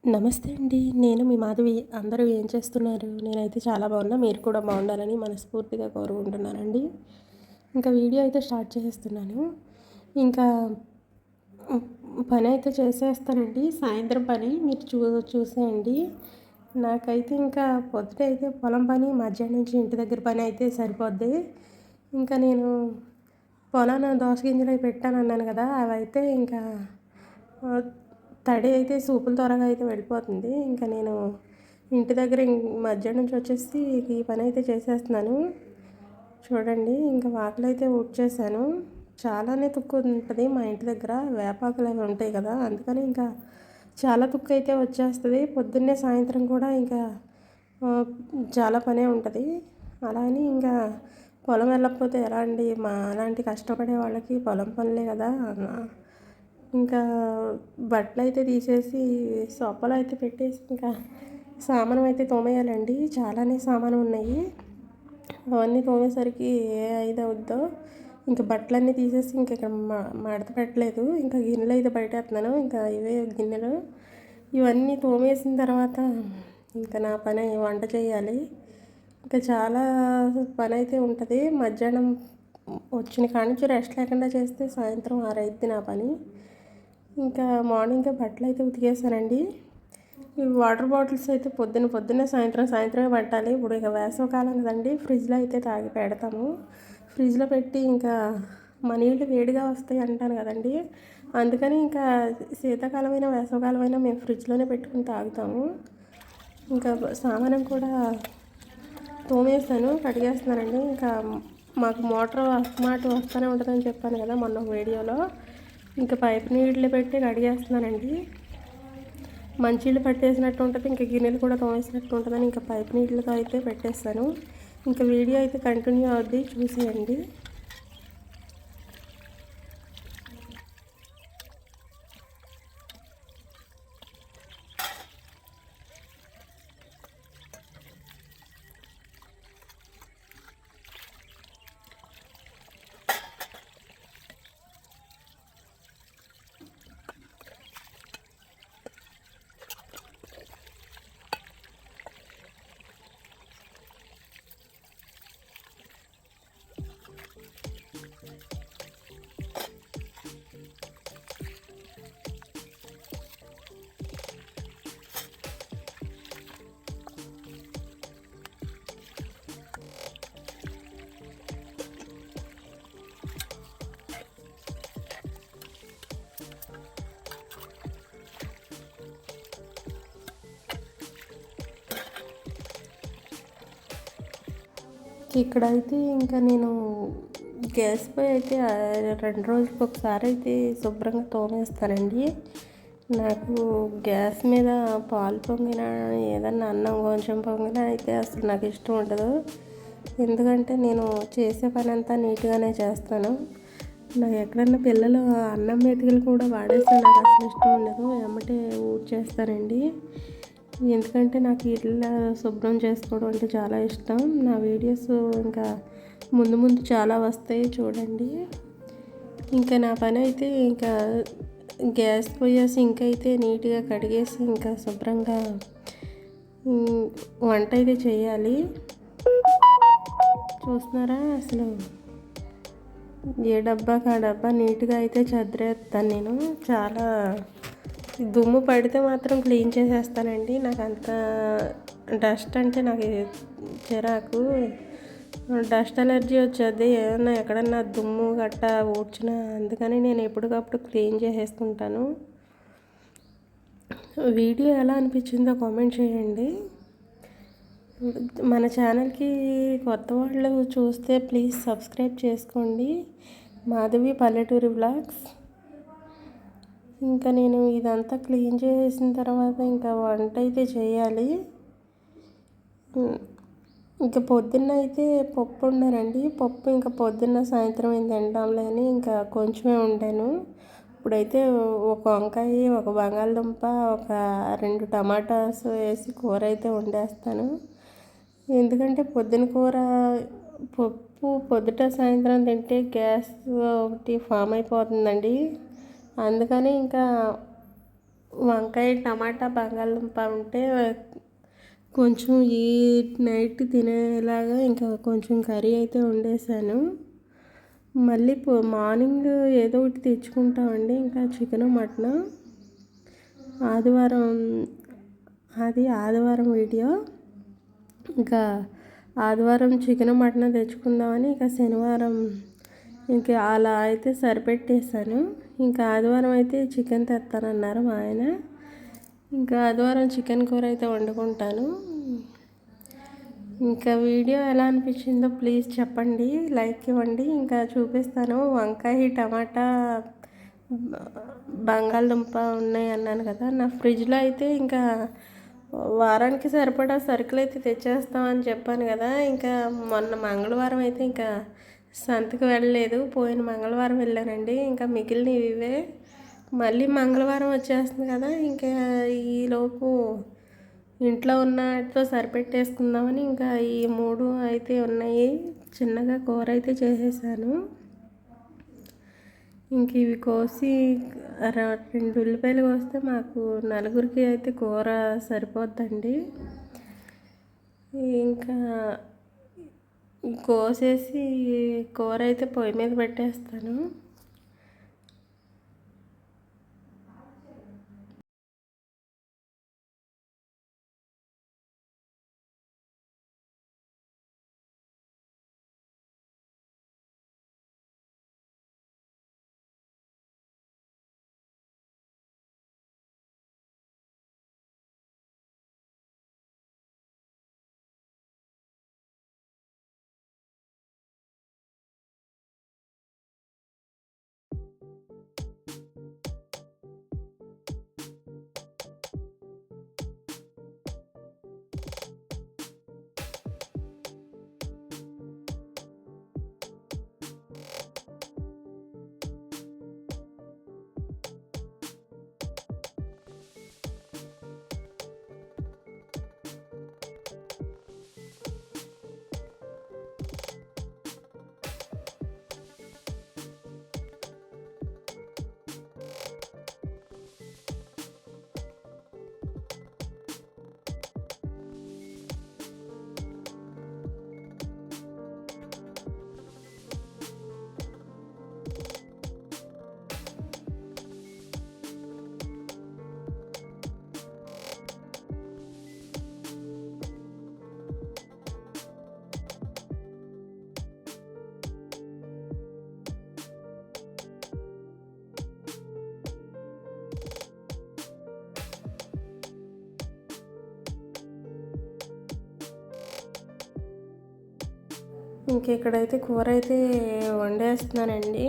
నమస్తే అండి. నేను మీ మాధవి. అందరూ ఏం చేస్తున్నారు? నేనైతే చాలా బాగున్నా. మీరు కూడా బాగుండాలని మనస్ఫూర్తిగా కోరుకుంటున్నానండి. ఇంకా వీడియో అయితే స్టార్ట్ చేసేస్తున్నాను. ఇంకా హ్మ్, పనైతే చేసేస్తానండి. సాయంత్రం పని మీరు చూసేయండి. నాకైతే ఇంకా పొద్దుటైతే పొలం పని, మధ్యాహ్నం నుంచి ఇంటి దగ్గర పని అయితే సరిపోద్ది. ఇంకా నేను పొలాన దోస గింజలవి పెట్టానన్నాను కదా! అవైతే ఇంకా ఆహ్, తడి అయితే సూపుల త్వరగా అయితే వెళ్ళిపోతుంది. ఇంకా నేను ఇంటి దగ్గర మధ్యాహ్నం నుంచి వచ్చేసి ఈ పని అయితే చేసేస్తున్నాను. చూడండి ఇంకా వాకిలైతే ఊడ్చేసాను. చాలానే తుక్కు ఉంటది మా ఇంటి దగ్గర. వేపాకులు అవి ఉంటాయి కదా! అందుకని ఇంకా చాలా తుక్కు అయితే వచ్చేస్తది. పొద్దున్నే సాయంత్రం కూడా ఇంకా ఆహ్, చాలా పనే ఉంటది. అలా అని ఇంకా పొలం వెళ్ళకపోతే ఎలా అండి? మాలాంటి కష్టపడే వాళ్ళకి పొలం పనులే కదా! ఇంకా బట్టలైతే తీసేసి సోఫాలో అయితే పెట్టేసి ఇంకా సామాను అయితే తోమేయాలండి. చాలానే సామాను ఉన్నాయి. అవన్నీ తోమేసరికి ఏ అయిదవుద్దో. ఇంక బట్టలన్నీ తీసేసి ఇంక ఇక్కడ మడత పెట్టలేదు. ఇంకా గిన్నెలు అయితే బయటేత్తన్నాను. ఇంకా ఇవే గిన్నెలు. ఇవన్నీ తోమేసిన తర్వాత ఇంకా నా పని వంట చేయాలి. ఇంకా చాలా పనైతే ఉంటది. మధ్యాహ్నం వచ్చిన కాడ నుంచి రెస్ట్ లేకుండా చేస్తే సాయంత్రం 6 అయిద్ది నా పని. ఇంకా మార్నింగే బట్టలైతే ఉతికేసానండి. ఈ వాటర్ బాటిల్స్ అయితే పొద్దున్నే సాయంత్రమే పట్టాలి. ఇప్పుడు ఇక వేసవికాలం కదండి, ఫ్రిడ్జ్లో అయితే తాగి పెడతాము. ఫ్రిడ్జ్లో పెట్టి ఇంకా మా నీళ్ళు వేడిగా వస్తాయి అంటాను కదండి, అందుకని ఇంకా శీతాకాలమైనా వేసవికాలమైనా మేము ఫ్రిడ్జ్లోనే పెట్టుకుని తాగుతాము. ఇంకా సామానం కూడా తోమేసాను, కడిగేస్తున్నానండి. ఇంకా మాకు మోటార్ అస్తమాటు వస్తూనే ఉంటుందని చెప్పాను కదా మొన్న వీడియోలో. ఇంకా పైపు నీళ్ళు పెట్టి కడిగేస్తున్నానండి. మంచినీళ్ళు పట్టేసినట్టు ఉంటుంది, ఇంకా గిన్నెలు కూడా తోమేసినట్టు ఉంటుందని ఇంకా పైపు నీళ్ళతో అయితే పెట్టేస్తాను. ఇంకా వీడియో అయితే కంటిన్యూ అవుద్ది, చూసేయండి. ఇక్కడైతే ఇంకా నేను గ్యాస్ పై అయితే 2 రోజులకు ఒకసారి అయితే శుభ్రంగా తోమేస్తానండి. నాకు గ్యాస్ మీద పాలు పొంగినా ఏదన్నా అన్నం కొంచెం పొంగినా అయితే అసలు నాకు ఇష్టం ఉండదు. ఎందుకంటే నేను చేసే పని అంతా నీట్గానే చేస్తాను. నాకు ఎక్కడన్నా పిల్లలు అన్నం మెతుకులు కూడా వాడేస్తే నాకు అసలు ఇష్టం ఉండదు. ఎమ్మటే ఊడ్చేస్తానండి. ఎందుకంటే నాకు ఇల్లు శుభ్రం చేసుకోవడం అంటే చాలా ఇష్టం. నా వీడియోస్ ఇంకా ముందు చాలా వస్తాయి, చూడండి. ఇంకా నా పని అయితే ఇంకా గ్యాస్ పొయ్యి సింక్ అయితే నీట్గా కడిగేసి ఇంకా శుభ్రంగా వంట అయితే చేయాలి. చూస్తున్నారా అసలు ఏ డబ్బాకి ఆ డబ్బా నీట్గా అయితే చదిరేస్తాను నేను. చాలా దుమ్ము పడితే మాత్రం క్లీన్ చేసేస్తానండి. నాకు అంత డస్ట్ అంటే నాకు చిరాకు, డస్ట్ అలర్జీ వచ్చేది ఏమన్నా ఎక్కడన్నా దుమ్ము గట్ట ఊడ్చినా. అందుకని నేను ఎప్పటికప్పుడు క్లీన్ చేసేసుకుంటాను. వీడియో ఎలా అనిపించిందో కామెంట్ చేయండి. మన ఛానల్కి కొత్త వాళ్ళు చూస్తే ప్లీజ్ సబ్స్క్రైబ్ చేసుకోండి. మాధవి పల్లెటూరి వ్లాగ్స్. ఇంకా నేను ఇదంతా క్లీన్ చేసిన తర్వాత ఇంకా వంట అయితే చేయాలి. ఇంకా పొద్దున్న అయితే పప్పు వండానండి. పప్పు ఇంకా పొద్దున్న సాయంత్రం ఏం తింటాంలే అని ఇంకా కొంచెమే వండాను. ఇప్పుడైతే ఒక వంకాయ, ఒక బంగాళదుంప, ఒక 2 టమాటాస్ వేసి కూర అయితే వండేస్తాను. ఎందుకంటే పొద్దున కూర పప్పు పొద్దుట సాయంత్రం తింటే గ్యాస్ ఒకటి ఫామ్ అయిపోతుందండి. అందుకని ఇంకా వంకాయ టమాటా బంగాళదుంప ఉంటే కొంచెం ఈ నైట్ తినేలాగా ఇంకా కొంచెం కర్రీ అయితే వండేసాను. మళ్ళీ మార్నింగ్ ఏదో ఒకటి తెచ్చుకుంటామండి, ఇంకా చికెను మటను. ఆదివారం వీడియో. ఇంకా ఆదివారం చికెన్ మటన్ తెచ్చుకుందామని ఇంకా శనివారం ఇంకా అలా అయితే సరిపెట్టేసాను. ఇంకా ఆదివారం అయితే చికెన్ తెస్తానన్నారు మా ఆయన. ఇంకా ఆదివారం చికెన్ కూర అయితే వండుకుంటాను. ఇంకా వీడియో ఎలా అనిపించిందో ప్లీజ్ చెప్పండి, లైక్ ఇవ్వండి. ఇంకా చూపిస్తాను. వంకాయ టమాటా బంగాళదుంప ఉన్నాయి అన్నాను కదా, నా ఫ్రిడ్జ్లో అయితే ఇంకా వారానికి సరిపడా సరుకులు అయితే తెచ్చేస్తామని చెప్పాను కదా. ఇంకా మొన్న మంగళవారం అయితే ఇంకా సంతకు వెళ్ళలేదు, పోయిన మంగళవారం వెళ్ళానండి. ఇంకా మిగిలినవి ఇవే. మళ్ళీ మంగళవారం వచ్చేస్తుంది కదా, ఇంకా ఈలోపు ఇంట్లో ఉన్నతో సరిపెట్టేసుకుందామని ఇంకా ఈ 3 అయితే ఉన్నాయి. చిన్నగా కూర అయితే చేసేసాను. ఇంక ఇవి కోసి 2 ఉల్లిపాయలు కోస్తే మాకు నలుగురికి అయితే కూర సరిపోద్దండి. ఇంకా కోసేసి కూర అయితే పొయ్యి మీద పెట్టేస్తాను. ఇంక ఇక్కడైతే కూర అయితే వండేస్తున్నానండి.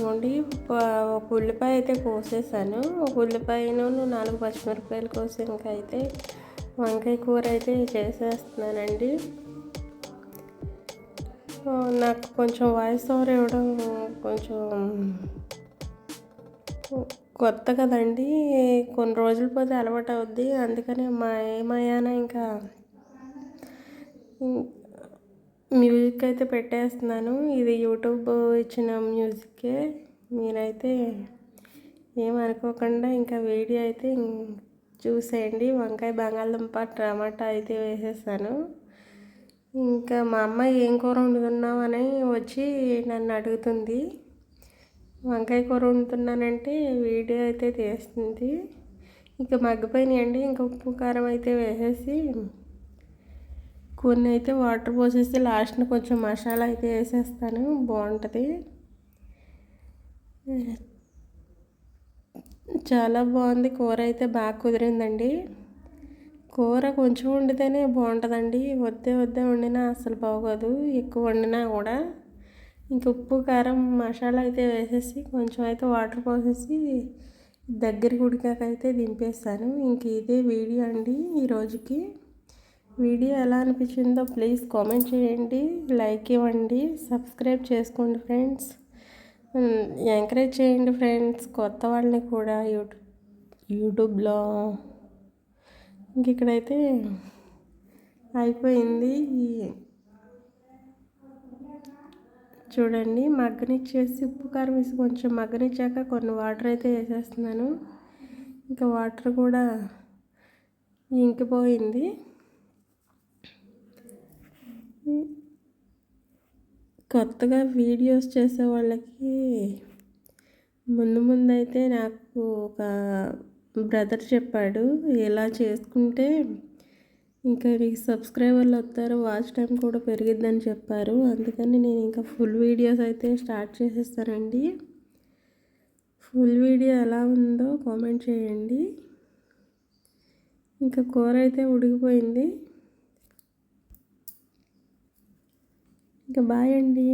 వండి ఒక ఉల్లిపాయ అయితే కోసేసాను. ఒక ఉల్లిపాయను 4 పచ్చిమిరపకాయలు కోసి ఇంకా అయితే వంకాయ కూర అయితే చేసేస్తున్నానండి. నాకు కొంచెం వాయిస్ ఓవర్ ఇవ్వడం కొంచెం కొత్త కదండి, కొన్ని రోజులు పోతే అలవాటు అవుద్ది. అందుకనే ఏమయ్యానా ఇంకా మ్యూజిక్ అయితే పెట్టేస్తున్నాను. ఇది యూట్యూబ్ ఇచ్చిన మ్యూజిక్కే, మీరైతే ఏమనుకోకుండా ఇంకా వీడియో అయితే చూసేయండి. వంకాయ బంగాళదుంప టమాటా అయితే వేసేసాను. ఇంకా మా అమ్మ ఏం కూర వండుతున్నావు అని వచ్చి నన్ను అడుగుతుంది. వంకాయ కూర వండుతున్నానంటే వీడియో అయితే తీస్తుంది. ఇంకా మగ్గిపోయినాయండి. ఇంకా ఉప్పు కారం అయితే వేసేసి కొన్ని అయితే వాటర్ పోసేసి లాస్ట్ని కొంచెం మసాలా అయితే వేసేస్తాను, బాగుంటుంది. చాలా బాగుంది కూర అయితే, బాగా కుదిరిందండి. కూర కొంచెం వండితేనే బాగుంటుందండి, వద్దే వండినా అసలు బాగోదు, ఎక్కువ వండినా కూడా. ఇంక ఉప్పు కారం మసాలా అయితే వేసేసి కొంచెం అయితే వాటర్ పోసేసి దగ్గరికి ఉడికాకైతే దింపేస్తాను. ఇంక ఇదే వీడియో అండి ఈరోజుకి. వీడియో ఎలా అనిపించిందో ప్లీజ్ కామెంట్ చేయండి, లైక్ ఇవ్వండి, సబ్స్క్రైబ్ చేసుకోండి ఫ్రెండ్స్. ఎంకరేజ్ చేయండి ఫ్రెండ్స్, కొత్త వాళ్ళని కూడా యూట్యూబ్లో. ఇంక ఇక్కడైతే అయిపోయింది. చూడండి, మగ్గనిచ్చేసి ఉప్పు కారం వేసి కొంచెం మగ్గనిచ్చాక కొన్ని వాటర్ అయితే వేసేస్తున్నాను. ఇంకా వాటర్ కూడా ఇంకిపోయింది. కొత్తగా వీడియోస్ చేసే వాళ్ళకి ముందైతే నాకు ఒక బ్రదర్ చెప్పాడు, ఇలా చేసుకుంటే ఇంకా మీకు సబ్స్క్రైబర్లు వస్తారు, వాచ్ టైం కూడా పెరిగిద్దని చెప్పారు. అందుకని నేను ఇంకా ఫుల్ వీడియోస్ అయితే స్టార్ట్ చేసేస్తానండి. ఫుల్ వీడియో ఎలా ఉందో కామెంట్ చేయండి. ఇంకా కూర అయితే ఉడికిపోయింది. ఇంకా బాయ్ అండి.